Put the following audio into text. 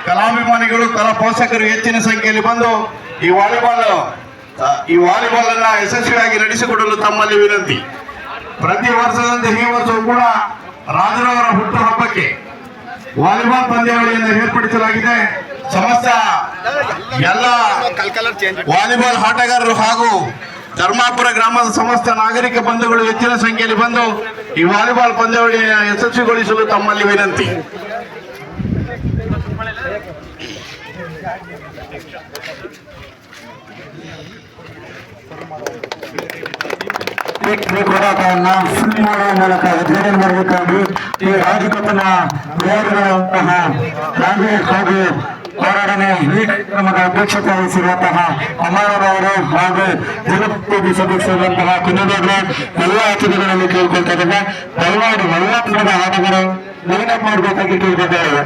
ಕಲಾಭಿಮಾನಿಗಳು ಕಲಾ ಪೋಷಕರು ಹೆಚ್ಚಿನ ಸಂಖ್ಯೆಯಲ್ಲಿ ಬಂದು ಈ ವಾಲಿಬಾಲ್ ಅನ್ನ ಯಶಸ್ವಿಯಾಗಿ ನಡೆಸಿಕೊಡಲು ತಮ್ಮಲ್ಲಿ ವಿನಂತಿ. ಪ್ರತಿ ವರ್ಷದಂತೆ ಈ ವರ್ಷವೂ ಕೂಡ ರಾಜರವರ ಹುಟ್ಟುಹಬ್ಬಕ್ಕೆ ವಾಲಿಬಾಲ್ ಪಂದ್ಯಾವಳಿಯನ್ನು ಏರ್ಪಡಿಸಲಾಗಿದೆ. ಸಮಸ್ತ ಎಲ್ಲ ವಾಲಿಬಾಲ್ ಆಟಗಾರರು ಹಾಗೂ ಧರ್ಮಾಪುರ ಗ್ರಾಮದ ಸಮಸ್ತ ನಾಗರಿಕ ಬಂಧುಗಳು ಹೆಚ್ಚಿನ ಸಂಖ್ಯೆಯಲ್ಲಿ ಬಂದು ಈ ವಾಲಿಬಾಲ್ ಪಂದ್ಯಾವಳಿಯನ್ನು ಯಶಸ್ವಿಗೊಳಿಸಲು ತಮ್ಮಲ್ಲಿ ವಿನಂತಿ. ಹೋರಾಟವನ್ನ ಫುಲ್ ಮಾಡುವ ಮೂಲಕ ಉದ್ಘಾಟನೆ ಮಾಡಬೇಕಾಗಿ ಈ ರಾಜಕೀಯ ವಿರೋಧಿಗಳಂತಹ ಕಾಂಗ್ರೆಸ್ ಹಾಗೂ ಹೋರಾಟನೆ ಈ ಕಾರ್ಯಕ್ರಮದ ಅಧ್ಯಕ್ಷತೆ ವಹಿಸಿರುವಂತಹ ಅಮರರವರು ಹಾಗೂ ಜಿಲ್ಲಾ ಸದಸ್ಯರಂತಹ ಕುಂದಗೌಡರು ಎಲ್ಲ ಅತಿಥಿಗಳಲ್ಲಿ ಕೇಳ್ಕೊಳ್ತಾ ಇದ್ದಾರೆ. ದಯಮಾಡಿ ಎಲ್ಲ ತರದ ಆಟಗಾರರು ಲೈನ್ ಅಪ್ ಮಾಡಬೇಕಾಗಿ ಕೇಳ್ಕೊಳ್ತಾ ಇದ್ದಾರೆ.